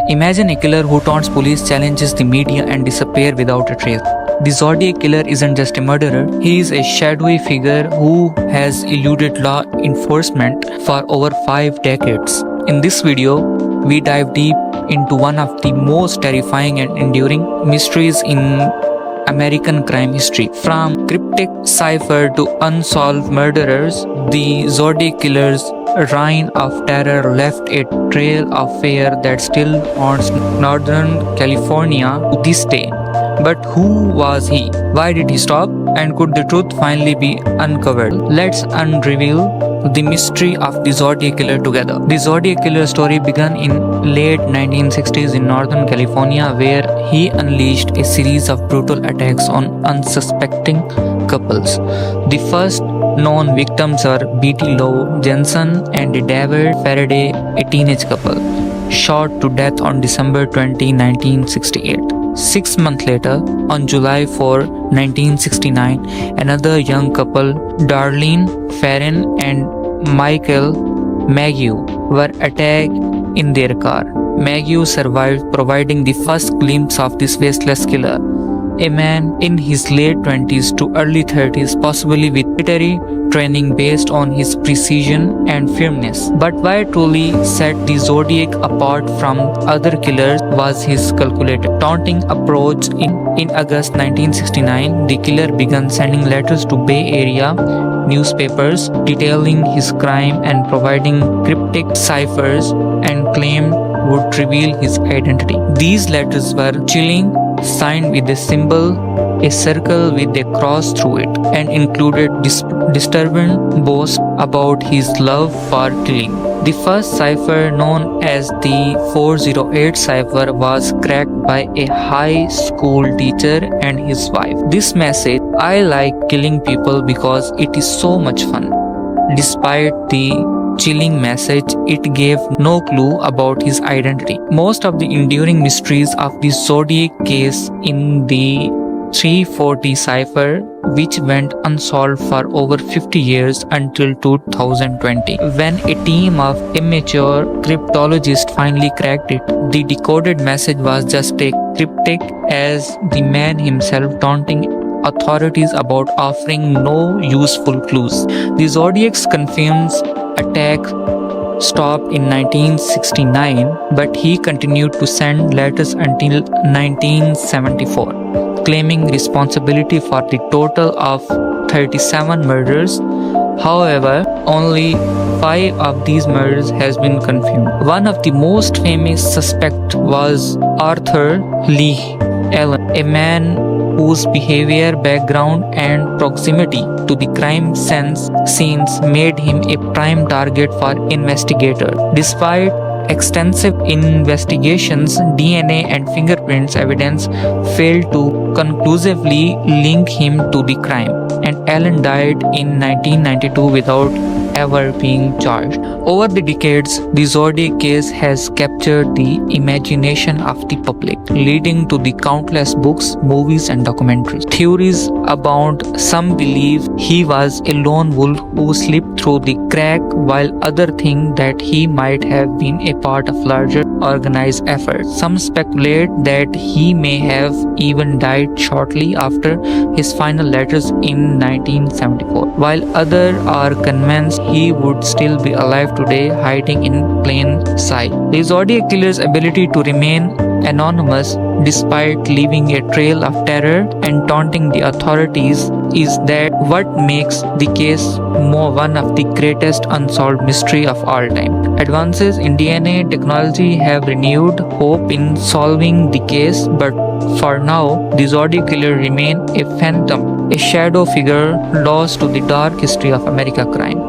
Imagine a killer who taunts police, challenges the media, and disappears without a trace. The Zodiac Killer isn't just a murderer, he is a shadowy figure who has eluded law enforcement for over 5 decades. In this video, we dive deep into one of the most terrifying and enduring mysteries in American crime history. From cryptic cipher to unsolved murderers, the Zodiac Killer's reign of terror left a trail of fear that still haunts Northern California to this day. But who was he? Why did he stop? And could the truth finally be uncovered? Let's unreveal the mystery of the Zodiac Killer together. The Zodiac Killer story began in late 1960s in Northern California, where he unleashed a series of brutal attacks on unsuspecting couples. The first known victims are Betty Lou Jensen and David Faraday, a teenage couple, shot to death on December 20, 1968. 6 months later, on July 4, 1969, another young couple, Darlene Ferrin and Michael Mageau, were attacked in their car. Mageau survived, providing the first glimpse of this faceless killer, a man in his late 20s to early 30s, possibly with military training based on his precision and firmness. But what truly set the Zodiac apart from other killers was his calculated, taunting approach. In August 1969, the killer began sending letters to Bay Area newspapers detailing his crime and providing cryptic ciphers and claimed would reveal his identity. These letters were chilling, signed with a symbol, a circle with a cross through it, and included disturbing boasts about his love for killing. The first cipher, known as the 408 cipher, was cracked by a high school teacher and his wife. This message, "I like killing people because it is so much fun." Despite the chilling message, it gave no clue about his identity. Most of the enduring mysteries of the Zodiac case in the 340 cipher, which went unsolved for over 50 years until 2020, when a team of amateur cryptologists finally cracked it. The decoded message was just as cryptic as the man himself, taunting authorities about offering no useful clues. The Zodiac's confirmed attack stopped in 1969, but he continued to send letters until 1974, claiming responsibility for the total of 37 murders. However, only 5 of these murders has been confirmed. One of the most famous suspects was Arthur Lee Allen, a man whose behavior, background, and proximity to the crime scenes made him a prime target for investigators. Despite extensive investigations, DNA and fingerprints evidence failed to conclusively link him to the crime, and Allen died in 1992 without ever being charged. Over the decades, the Zodiac case has captured the imagination of the public, leading to the countless books, movies, and documentaries. Theories abound. Some believe he was a lone wolf who slipped through the crack, while others think that he might have been a part of larger organized efforts. Some speculate that he may have even died shortly after his final letters in 1974, while others are convinced he would still be alive today, hiding in plain sight. The Zodiac Killer's ability to remain anonymous despite leaving a trail of terror and taunting the authorities is that what makes the case one of the greatest unsolved mystery of all time. Advances in DNA technology have renewed hope in solving the case, but for now, the Zodiac Killer remains a phantom, a shadow figure lost to the dark history of American crime.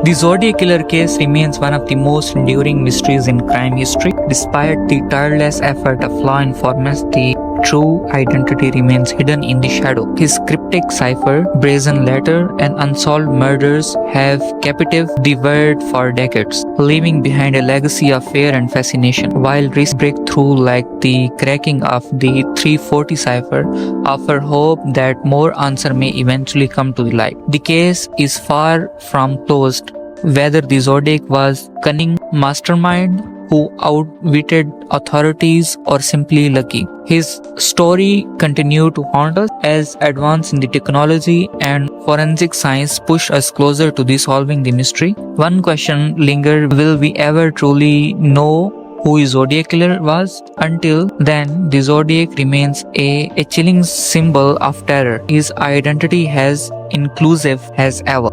The Zodiac Killer case remains one of the most enduring mysteries in crime history. Despite the tireless effort of law enforcement, the true identity remains hidden in the shadow. His cryptic cipher, brazen letter, and unsolved murders have captivated the world for decades, leaving behind a legacy of fear and fascination. While recent breakthrough like the cracking of the 340 cipher offer hope that more answers may eventually come to the light, the case is far from closed. Whether the Zodiac was cunning mastermind who outwitted authorities, or simply lucky. His story continued to haunt us as advance in the technology and forensic science push us closer to solving the mystery. One question lingered: will we ever truly know who Zodiac Killer was? Until then, the Zodiac remains a chilling symbol of terror. His identity as inclusive as ever.